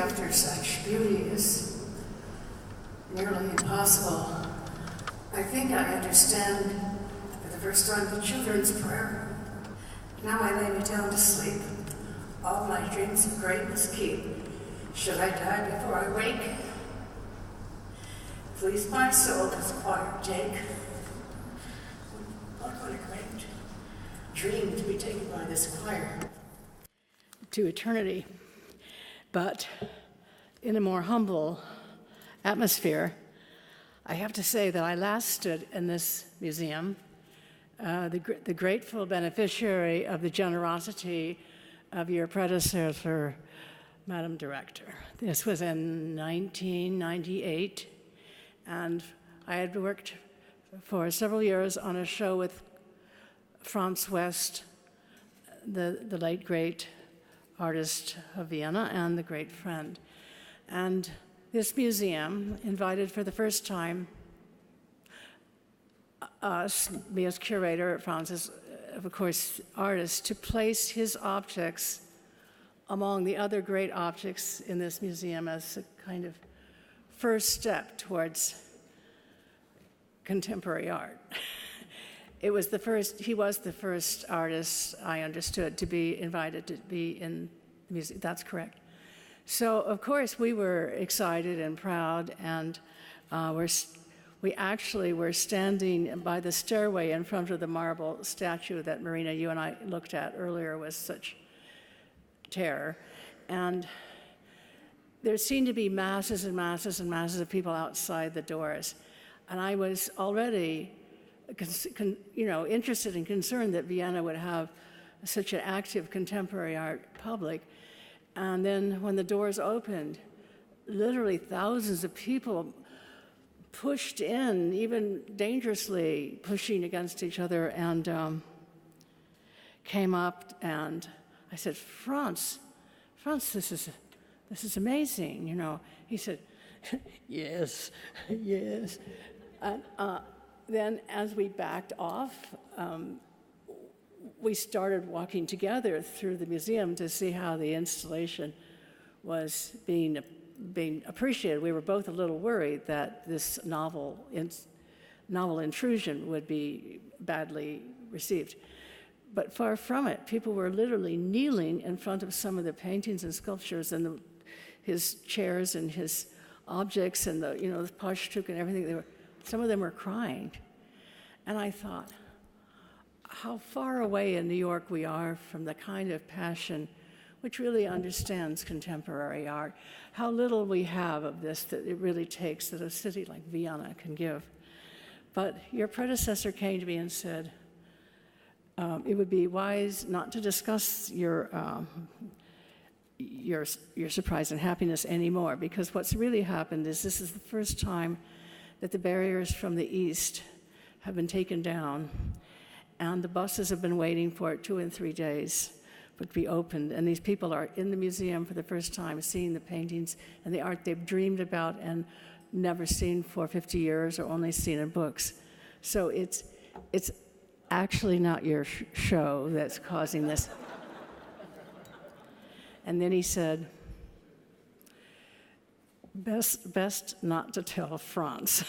after such beauty is nearly impossible. I think I understand for the first time the children's prayer. Now I lay me down to sleep. All my dreams of greatness keep. Should I die before I wake? Please my soul this choir take. What a great dream to be taken by this choir to eternity. But in a more humble atmosphere, I have to say that I last stood in this museum, the grateful beneficiary of the generosity of your predecessor, Madam Director. This was in 1998, and I had worked for several years on a show with Franz West, the late great artist of Vienna and the great friend. And this museum invited for the first time us, me as curator, Franz's, of course, artist, to place his objects among the other great objects in this museum as a kind of first step towards contemporary art. He was the first artist I understood to be invited to be in the museum. That's correct. So, of course, we were excited and proud, and we actually were standing by the stairway in front of the marble statue that, Marina, you and I looked at earlier with such terror. And there seemed to be masses and masses and masses of people outside the doors. And I was already interested and concerned that Vienna would have such an active contemporary art public. And then when the doors opened, literally thousands of people pushed in, even dangerously pushing against each other, and came up, and I said, Franz, this is amazing, you know. He said, yes. And then as we backed off, we started walking together through the museum to see how the installation was being appreciated. We were both a little worried that this novel intrusion would be badly received. But far from it, people were literally kneeling in front of some of the paintings and sculptures and his chairs and his objects and the Pashtuk and everything. Some of them were crying. And I thought, how far away in New York we are from the kind of passion which really understands contemporary art, how little we have of this that it really takes that a city like Vienna can give. But your predecessor came to me and said, it would be wise not to discuss your surprise and happiness anymore, because what's really happened is this is the first time that the barriers from the east have been taken down, and the buses have been waiting for it 2 and 3 days to be opened, and these people are in the museum for the first time, seeing the paintings and the art they've dreamed about and never seen for 50 years or only seen in books. So it's actually not your show that's causing this. And then he said, best not to tell Franz.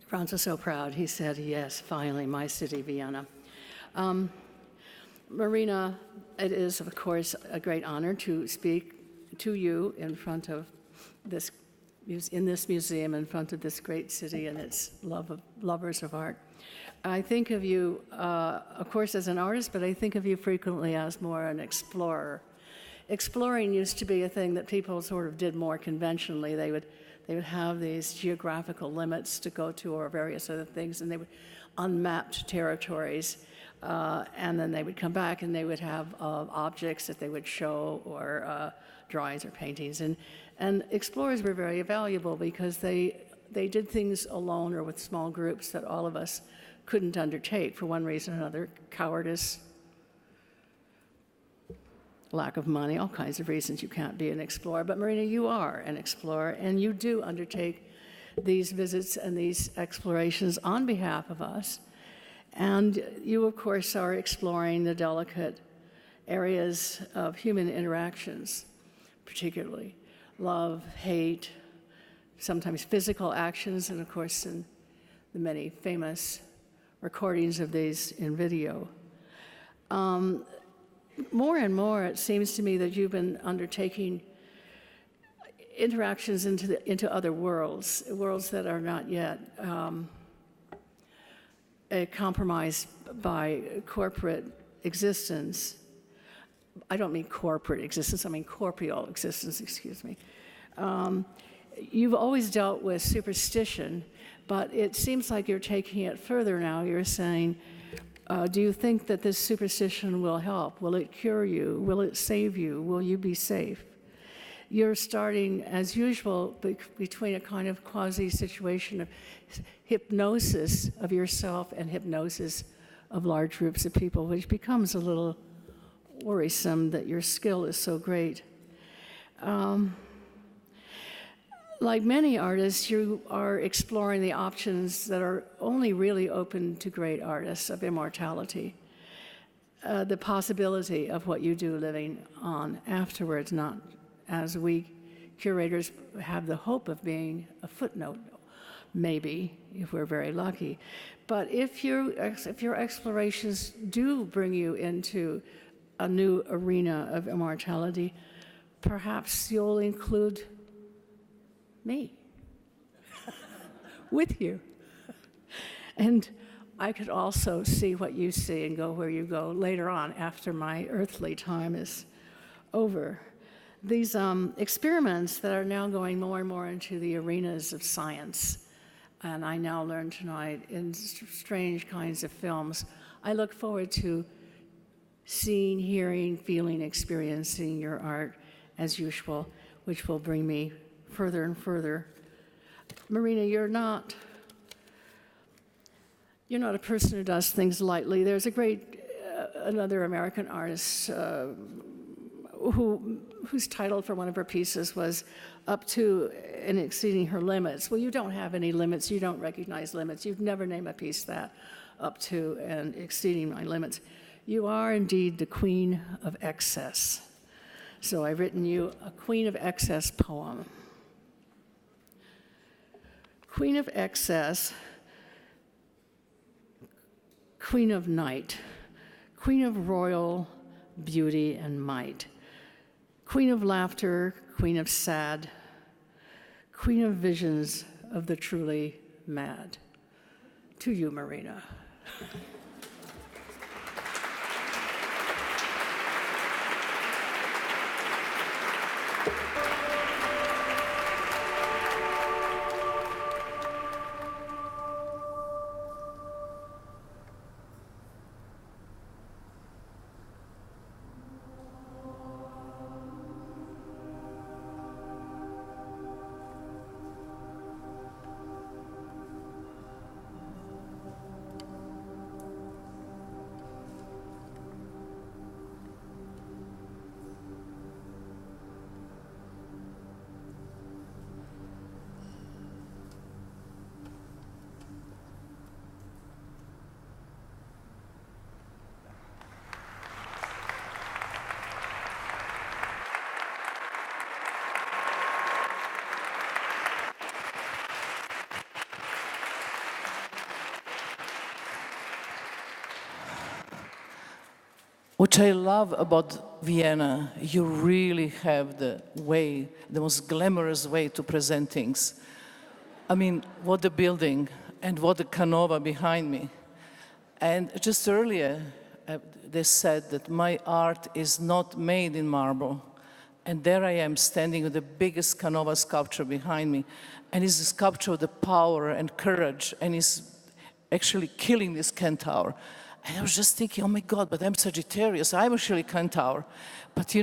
Franz was so proud. He said, yes, finally, my city, Vienna. Marina, it is, of course, a great honor to speak to you in front of this museum, in front of this great city and its lovers of art. I think of you, of course, as an artist, but I think of you frequently as more an explorer. Exploring used to be a thing that people sort of did more conventionally. They would have these geographical limits to go to or various other things, and they would unmapped territories, and then they would come back and they would have objects that they would show, or drawings or paintings. And explorers were very valuable because they did things alone or with small groups that all of us couldn't undertake for one reason or another: cowardice, lack of money, all kinds of reasons you can't be an explorer. But Marina, you are an explorer, and you do undertake these visits and these explorations on behalf of us. And you, of course, are exploring the delicate areas of human interactions, particularly love, hate, sometimes physical actions, and of course in the many famous recordings of these in video. More and more, it seems to me that you've been undertaking interactions into other worlds that are not yet compromised by corporate existence. I don't mean corporate existence, I mean corporeal existence, excuse me. You've always dealt with superstition, but it seems like you're taking it further now. You're saying, do you think that this superstition will help? Will it cure you? Will it save you? Will you be safe? You're starting, as usual, between a kind of quasi-situation of hypnosis of yourself and hypnosis of large groups of people, which becomes a little worrisome that your skill is so great. Like many artists, you are exploring the options that are only really open to great artists of immortality. The possibility of what you do living on afterwards, not as we curators have the hope of being a footnote, maybe, if we're very lucky. But if your explorations do bring you into a new arena of immortality, perhaps you'll include me with you. And I could also see what you see and go where you go later on after my earthly time is over. These experiments that are now going more and more into the arenas of science, and I now learn tonight in strange kinds of films, I look forward to seeing, hearing, feeling, experiencing your art as usual, which will bring me further and further. Marina, you're not a person who does things lightly. There's a great, another American artist whose title for one of her pieces was Up to and Exceeding Her Limits. Well, you don't have any limits. You don't recognize limits. You'd never name a piece that, Up to and Exceeding My Limits. You are indeed the queen of excess. So I've written you a queen of excess poem. Queen of excess, queen of night, queen of royal beauty and might, queen of laughter, queen of sad, queen of visions of the truly mad. To you, Marina. Which I love about Vienna, you really have the most glamorous way to present things. I mean, what the building and what the canova behind me. And just earlier, they said that my art is not made in marble. And there I am standing with the biggest canova sculpture behind me. And it's a sculpture of the power and courage, and it's actually killing this centaur. And I was just thinking, oh my God, but I'm Sagittarius, I'm actually Centaur. But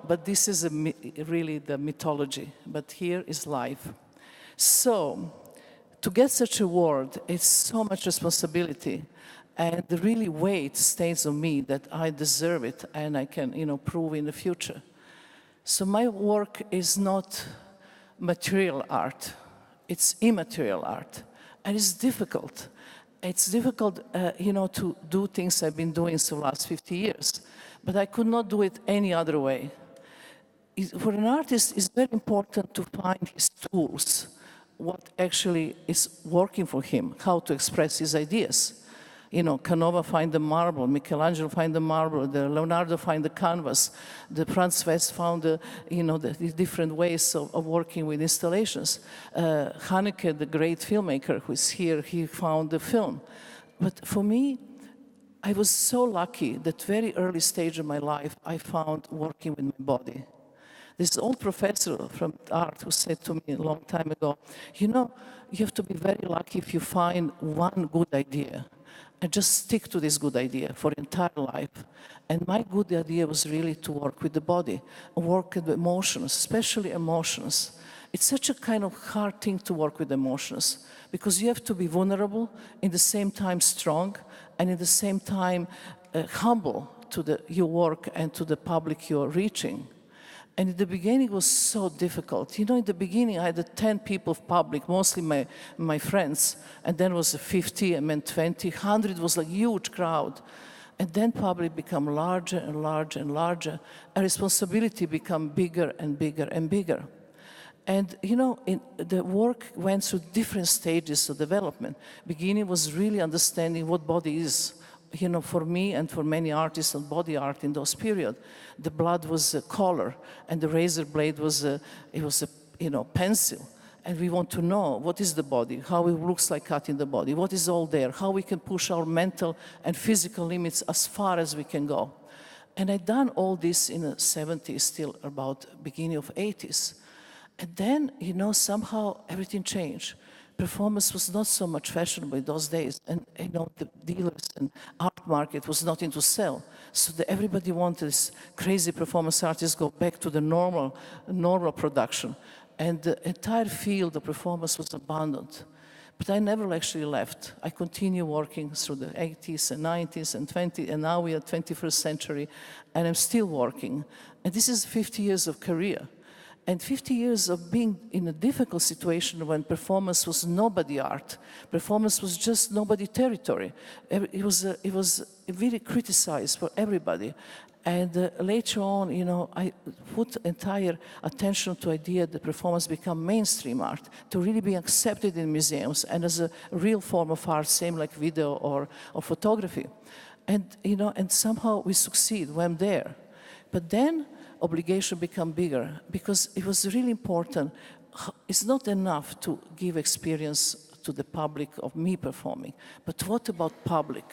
but this is really the mythology. But here is life. So, to get such an award, it's so much responsibility. And the really weight stays on me that I deserve it and I can, prove in the future. So my work is not material art, it's immaterial art. And it's difficult. it's difficult, to do things I've been doing for the last 50 years, but I could not do it any other way. For an artist, it's very important to find his tools, what actually is working for him, how to express his ideas. Canova find the marble, Michelangelo find the marble, the Leonardo find the canvas, the Franz West found the different ways of working with installations. Haneke, the great filmmaker who is here, he found the film. But for me, I was so lucky that very early stage of my life, I found working with my body. This old professor from art who said to me a long time ago, you have to be very lucky if you find one good idea and just stick to this good idea for your entire life. And my good idea was really to work with the body, work with emotions, especially emotions. It's such a kind of hard thing to work with emotions because you have to be vulnerable, in the same time strong, and in the same time humble to your work and to the public you're reaching. And in the beginning, it was so difficult. In the beginning, I had 10 people of public, mostly my friends, and then was 50, and then 20, 100 was like a huge crowd. And then public become larger and larger and larger, and responsibility become bigger and bigger and bigger. And the work went through different stages of development. Beginning was really understanding what body is. For me and for many artists on body art in those periods, the blood was a color and the razor blade was a pencil. And we want to know what is the body, how it looks like cutting the body, what is all there, how we can push our mental and physical limits as far as we can go. And I done all this in the 70s, till about beginning of 80s. And then, somehow everything changed. Performance was not so much fashionable in those days, and the dealers and art market was not into sell. So everybody wanted this crazy performance artists go back to the normal production, and the entire field of performance was abandoned. But I never actually left. I continue working through the 80s and 90s and 20, and now we are 21st century, and I'm still working. And this is 50 years of career. And 50 years of being in a difficult situation when performance was nobody art. Performance was just nobody territory. It was really criticized for everybody. And later on, I put entire attention to the idea that performance become mainstream art, to really be accepted in museums and as a real form of art, same like video or photography. And, and somehow we succeed when I'm there. But then, obligation become bigger because it was really important. It's not enough to give experience to the public of me performing, but what about public?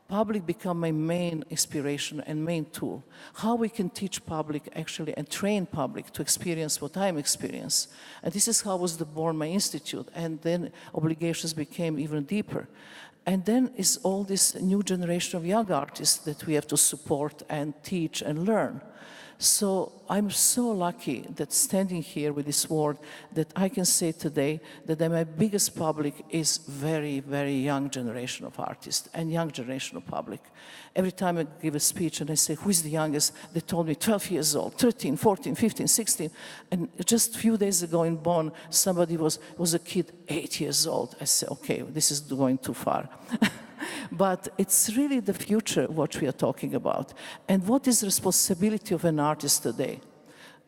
Public become my main inspiration and main tool. How we can teach public actually and train public to experience what I'm experiencing. And this is how was born my institute, and then obligations became even deeper. And then is all this new generation of young artists that we have to support and teach and learn. So I'm so lucky that standing here with this award that I can say today that my biggest public is very, very young generation of artists and young generation of public. Every time I give a speech and I say, who is the youngest? They told me 12 years old, 13, 14, 15, 16. And just a few days ago in Bonn, somebody was a kid 8 years old. I said, okay, this is going too far. But it's really the future what we are talking about. And what is the responsibility of an artist today?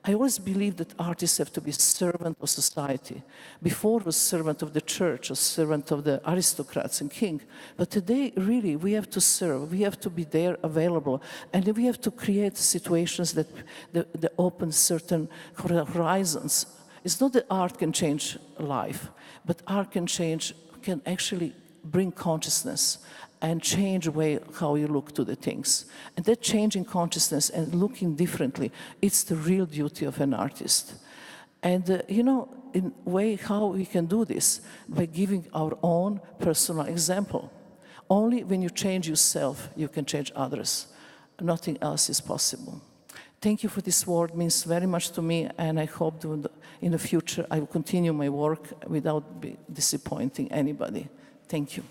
I always believe that artists have to be servant of society. Before was servant of the church, or servant of the aristocrats and king. But today, really, we have to serve. We have to be there, available. And we have to create situations that open certain horizons. It's not that art can change life, but art can actually bring consciousness and change the way how you look to the things. And that changing consciousness and looking differently, it's the real duty of an artist. And in a way how we can do this, by giving our own personal example. Only when you change yourself, you can change others. Nothing else is possible. Thank you for this award, it means very much to me, and I hope that in the future I will continue my work without disappointing anybody. Thank you.